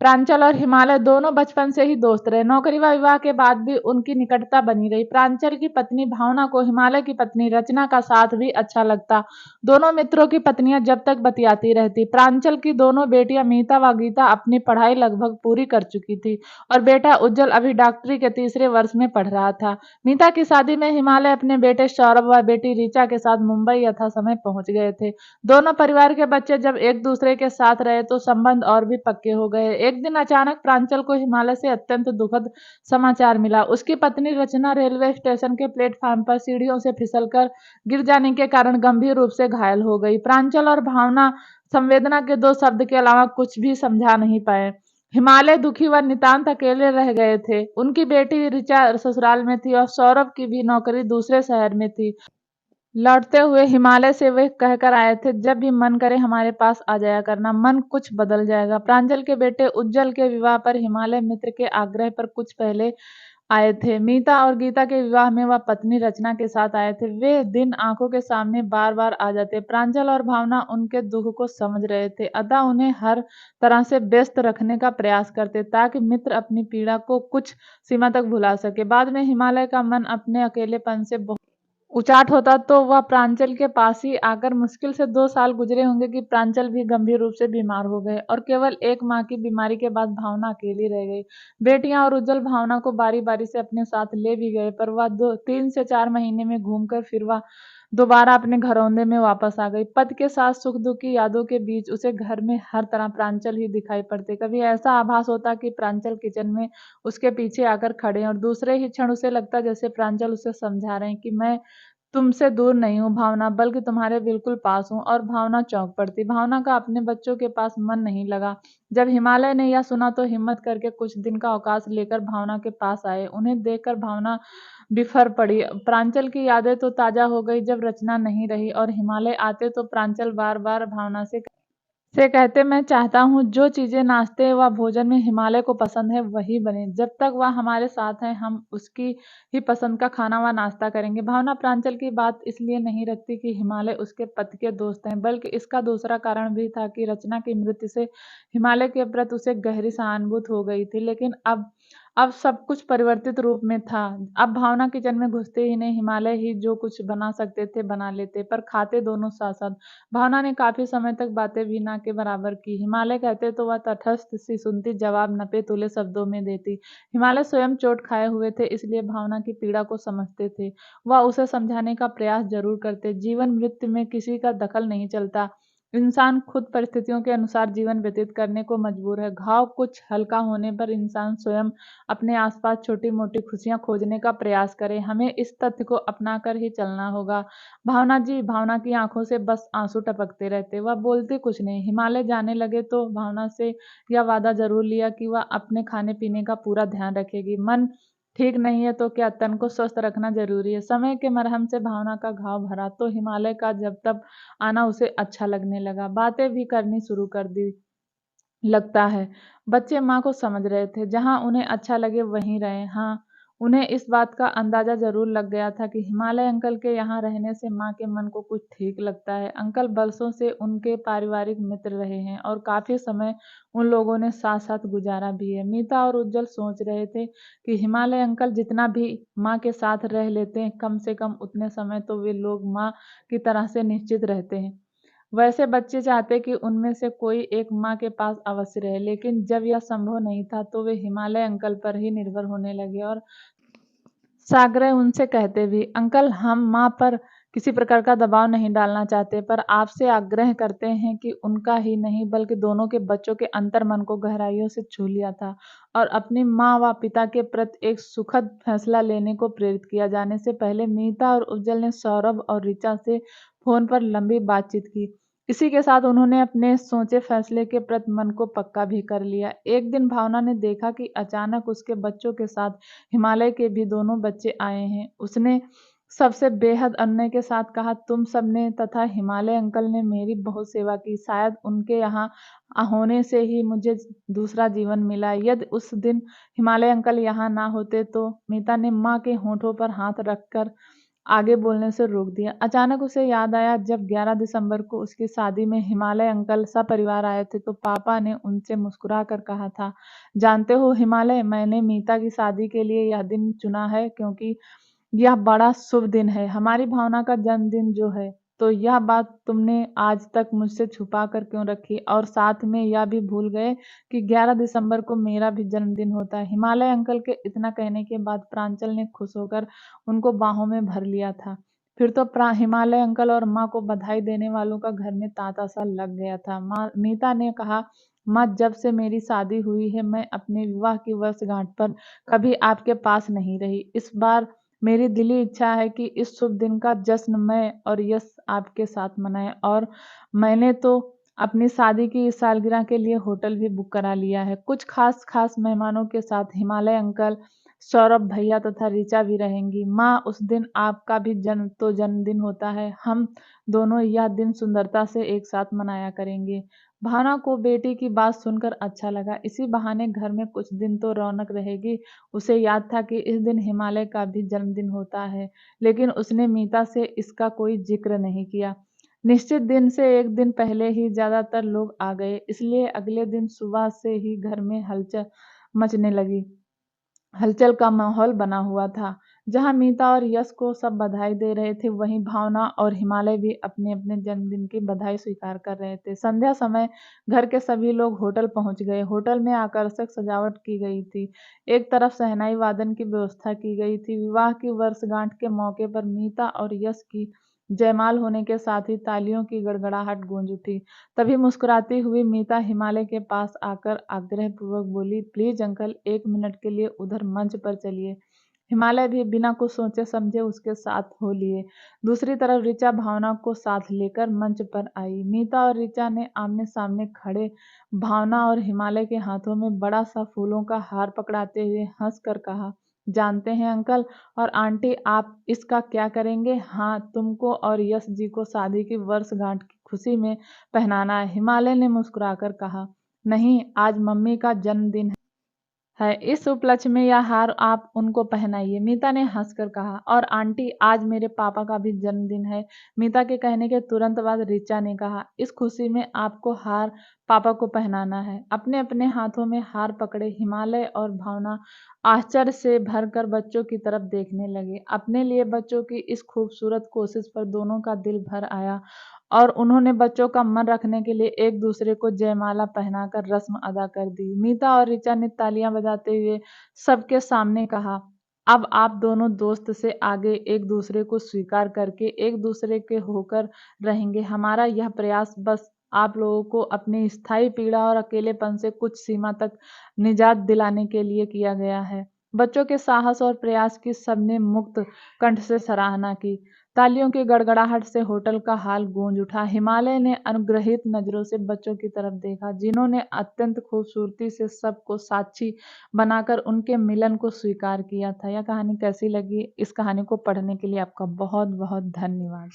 प्रांजल और हिमालय दोनों बचपन से ही दोस्त रहे। नौकरी व विवाह के बाद भी उनकी निकटता बनी रही। प्रांजल की पत्नी भावना को हिमालय की पत्नी रचना का साथ भी अच्छा लगता। दोनों मित्रों की पत्नियां जब तक बतियाती रहती। प्रांजल की दोनों बेटियां मीता व गीता अपनी पढ़ाई लगभग पूरी कर चुकी थी और बेटा उज्जवल अभी डॉक्टरी के तीसरे वर्ष में पढ़ रहा था। मीता की शादी में हिमालय अपने बेटे सौरभ व बेटी ऋचा के साथ मुंबई यथासमय पहुंच गए थे। दोनों परिवार के बच्चे जब एक दूसरे के साथ रहे तो संबंध और भी पक्के हो गए। एक दिन अचानक प्रांजल को हिमालय से अत्यंत दुखद समाचार मिला। उसकी पत्नी रचना रेलवे स्टेशन के प्लेटफार्म पर सीढ़ियों से फिसलकर गिर जाने के कारण गंभीर रूप से घायल हो गई। प्रांजल और भावना संवेदना के दो शब्द के अलावा कुछ भी समझा नहीं पाए। हिमालय दुखी व नितांत अकेले रह गए थे। उनकी बेटी ऋचा ससुराल में थी और सौरभ की भी नौकरी दूसरे शहर में थी। लौटते हुए हिमालय से वे कहकर आए थे, जब भी मन करे हमारे पास आ जाया करना, मन कुछ बदल जाएगा। प्रांजल के बेटे उज्जवल के विवाह पर हिमालय मित्र के आग्रह पर कुछ पहले आए थे। मीता और गीता के विवाह में वह पत्नी रचना के साथ आए थे। वे दिन आंखों के सामने बार बार आ जाते। प्रांजल और भावना उनके दुख को समझ रहे थे, अतः उन्हें हर तरह से व्यस्त रखने का प्रयास करते ताकि मित्र अपनी पीड़ा को कुछ सीमा तक भुला सके। बाद में हिमालय का मन अपने अकेलेपन से उचाट होता तो वह प्रांजल के पास ही आकर मुश्किल से 2 साल गुजरे होंगे कि प्रांजल भी गंभीर रूप से बीमार हो गए और केवल एक माह की बीमारी के बाद भावना अकेली रह गई। बेटियां और उज्जवल भावना को बारी बारी से अपने साथ ले भी गए, पर वह 3 से 4 महीने में घूमकर फिर वह दोबारा अपने घरौंदे में वापस आ गई। पति के साथ सुख दुख की यादों के बीच उसे घर में हर तरह प्रांजल ही दिखाई पड़ते। कभी ऐसा आभास होता कि प्रांजल किचन में उसके पीछे आकर खड़े हैं और दूसरे ही क्षण उसे लगता जैसे प्रांजल उसे समझा रहे हैं कि मैं तुमसे दूर नहीं हूँ भावना, बल्कि तुम्हारे बिल्कुल पास हूँ। और भावना चौंक पड़ती। भावना का अपने बच्चों के पास मन नहीं लगा। जब हिमालय ने यह सुना तो हिम्मत करके कुछ दिन का अवकाश लेकर भावना के पास आए। उन्हें देखकर भावना बिफर पड़ी। प्रांजल की यादें तो ताजा हो गई जब रचना नहीं रही और हिमालय आते तो प्रांजल बार बार भावना से कहते, मैं चाहता हूँ जो चीजें नाश्ते व भोजन में हिमालय को पसंद है वही बने। जब तक वह हमारे साथ है हम उसकी ही पसंद का खाना व नाश्ता करेंगे। भावना प्रांजल की बात इसलिए नहीं रखती कि हिमालय उसके पति के दोस्त हैं, बल्कि इसका दूसरा कारण भी था कि रचना की मृत्यु से हिमालय के प्रति उसे गहरी सहानुभूति हो गई थी। लेकिन अब सब कुछ परिवर्तित रूप में था। अब भावना किचन में घुसते ही नहीं हिमालय ही जो कुछ बना सकते थे बना लेते, पर खाते दोनों साथ साथ। भावना ने काफी समय तक बातें भी ना के बराबर की। हिमालय कहते तो वह तटस्थ सी सुनती, जवाब नपे तुले शब्दों में देती। हिमालय स्वयं चोट खाए हुए थे, इसलिए भावना की पीड़ा को समझते थे। वह उसे समझाने का प्रयास जरूर करते। जीवन मृत्यु में किसी का दखल नहीं चलता। इंसान खुद परिस्थितियों के अनुसार जीवन व्यतीत करने को मजबूर है। घाव कुछ हल्का होने पर इंसान स्वयं अपने आसपास छोटी मोटी खुशियां खोजने का प्रयास करे। हमें इस तथ्य को अपनाकर ही चलना होगा। भावना की आंखों से बस आंसू टपकते रहते। वह बोलती कुछ नहीं। हिमालय जाने लगे तो भावना से यह वादा जरूर लिया कि वह अपने खाने पीने का पूरा ध्यान रखेगी। मन ठीक नहीं है तो क्या, तन को स्वस्थ रखना जरूरी है। समय के मरहम से भावना का घाव भरा तो हिमालय का जब तब आना उसे अच्छा लगने लगा। बातें भी करनी शुरू कर दी लगता है। बच्चे माँ को समझ रहे थे। जहाँ उन्हें अच्छा लगे वहीं रहे। हाँ, उन्हें इस बात का अंदाजा जरूर लग गया था कि हिमालय अंकल के यहाँ रहने से माँ के मन को कुछ ठीक लगता है। अंकल बरसों से उनके पारिवारिक मित्र रहे हैं और काफी समय उन लोगों ने साथ साथ गुजारा भी है। मीता और उज्जवल सोच रहे थे कि हिमालय अंकल जितना भी माँ के साथ रह लेते हैं, कम से कम उतने समय तो वे लोग माँ की तरह से निश्चित रहते हैं। वैसे बच्चे चाहते कि उनमें से कोई एक माँ के पास अवश्य रहे, लेकिन जब यह संभव नहीं था तो वे हिमालय अंकल पर ही निर्भर होने लगे और सागरे उनसे कहते भी, अंकल हम माँ पर किसी प्रकार का दबाव नहीं डालना चाहते, पर आपसे आग्रह करते हैं कि उनका ही नहीं बल्कि दोनों के बच्चों के अंतर मन को गहराइयों से छू लिया था और अपनी माँ व पिता के प्रति एक सुखद फैसला लेने को प्रेरित किया। जाने से पहले मीता और उज्जवल ने सौरभ और ऋचा से फोन पर लंबी बातचीत की। इसी के साथ उन्होंने अपने सोचे फैसले के प्रति मन को पक्का भी कर लिया। एक दिन भावना ने देखा कि अचानक उसके बच्चों के साथ हिमालय के भी दोनों बच्चे आए हैं। उसने सबसे बेहद अन्य के साथ कहा, तुम सबने तथा हिमालय अंकल ने मेरी बहुत सेवा की। शायद उनके यहाँ होने से ही मुझे दूसरा जीवन मिला। यदि उस दिन हिमालय अंकल यहाँ ना होते तो। मीता ने माँ के होठों पर हाथ रखकर आगे बोलने से रोक दिया। अचानक उसे याद आया जब 11 दिसंबर को उसकी शादी में हिमालय अंकल सपरिवार आए थे तो पापा ने उनसे मुस्कुरा कर कहा था, जानते हो हिमालय, मैंने मीता की शादी के लिए यह दिन चुना है क्योंकि यह बड़ा शुभ दिन है, हमारी भावना का जन्मदिन जो है। तो यह बात तुमने आज तक मुझसे छुपा कर क्यों रखी और साथ में यह भी भूल गए कि 11 दिसंबर को मेरा भी जन्मदिन होता है। हिमालय अंकल के इतना कहने के बाद प्रांजल ने खुश होकर उनको बाहों में भर लिया था। फिर तो हिमालय अंकल और माँ को बधाई देने वालों का घर में तांता सा लग गया था। माँ मीता ने कहा, माँ जब से मेरी शादी हुई है मैं अपने विवाह की वर्षगांठ पर कभी आपके पास नहीं रही। इस बार मेरी दिली इच्छा है कि इस शुभ दिन का जश्न मैं और यश आपके साथ मनाएं और मैंने तो अपनी शादी की इस सालगिरह के लिए होटल भी बुक करा लिया है। कुछ खास खास मेहमानों के साथ हिमालय अंकल, सौरभ भैया तथा ऋचा भी रहेंगी। माँ उस दिन आपका भी जन्मदिन होता है, हम दोनों यह दिन सुंदरता से एक साथ मनाया करेंगे। भावना को बेटी की बात सुनकर अच्छा लगा, इसी बहाने घर में कुछ दिन तो रौनक रहेगी। उसे याद था कि इस दिन हिमालय का भी जन्मदिन होता है, लेकिन उसने मीता से इसका कोई जिक्र नहीं किया। निश्चित दिन से एक दिन पहले ही ज्यादातर लोग आ गए, इसलिए अगले दिन सुबह से ही घर में हलचल मचने लगी। हलचल का माहौल बना हुआ था। जहां मीता और यश को सब बधाई दे रहे थे, वहीं भावना और हिमालय भी अपने अपने जन्मदिन की बधाई स्वीकार कर रहे थे। संध्या समय घर के सभी लोग होटल पहुंच गए। होटल में आकर्षक सजावट की गई थी। एक तरफ शहनाई वादन की व्यवस्था की गई थी। विवाह की वर्षगांठ के मौके पर मीता और यश की जयमाल होने के साथ ही तालियों की गड़गड़ाहट गूंज उठी। तभी मुस्कुराती हुई मीता हिमालय के पास आकर आग्रहपूर्वक बोली, प्लीज अंकल 1 मिनट के लिए उधर मंच पर चलिए। हिमालय भी बिना कुछ सोचे समझे उसके साथ हो लिए। दूसरी तरफ ऋचा भावना को साथ लेकर मंच पर आई। मीता और ऋचा ने आमने सामने खड़े भावना और हिमालय के हाथों में बड़ा सा फूलों का हार पकड़ाते हुए हंसकर कहा, जानते हैं अंकल और आंटी आप इसका क्या करेंगे? हाँ, तुमको और यश जी को शादी की वर्षगांठ की खुशी में पहनाना है। हिमालय ने मुस्कुराकर कहा, नहीं, आज मम्मी का जन्मदिन है, इस उपलक्ष्य में यह हार आप उनको पहनाइए। मीता ने हंसकर कहा, और आंटी आज मेरे पापा का भी जन्मदिन है। मीता के कहने के तुरंत बाद ऋचा ने कहा, इस खुशी में आपको हार पापा को पहनाना है। अपने अपने हाथों में हार पकड़े हिमालय और भावना आश्चर्य से भरकर बच्चों की तरफ देखने लगे। अपने लिए बच्चों की इस खूबसूरत कोशिश पर दोनों का दिल भर आया और उन्होंने बच्चों का मन रखने के लिए एक दूसरे को जयमाला पहनाकर रस्म अदा कर दी। मीता और ऋचा ने तालियां बजाते हुए सबके सामने कहा, अब आप दोनों दोस्त से आगे एक दूसरे को स्वीकार करके एक दूसरे के होकर रहेंगे। हमारा यह प्रयास बस आप लोगों को अपनी स्थायी पीड़ा और अकेलेपन से कुछ सीमा तक निजात दिलाने के लिए किया गया है। बच्चों के साहस और प्रयास की सबने मुक्त कंठ से सराहना की। तालियों की गड़गड़ाहट से होटल का हाल गूंज उठा। हिमालय ने अनुग्रहित नजरों से बच्चों की तरफ देखा, जिन्होंने अत्यंत खूबसूरती से सबको साक्षी बनाकर उनके मिलन को स्वीकार किया था। यह कहानी कैसी लगी? इस कहानी को पढ़ने के लिए आपका बहुत बहुत धन्यवाद।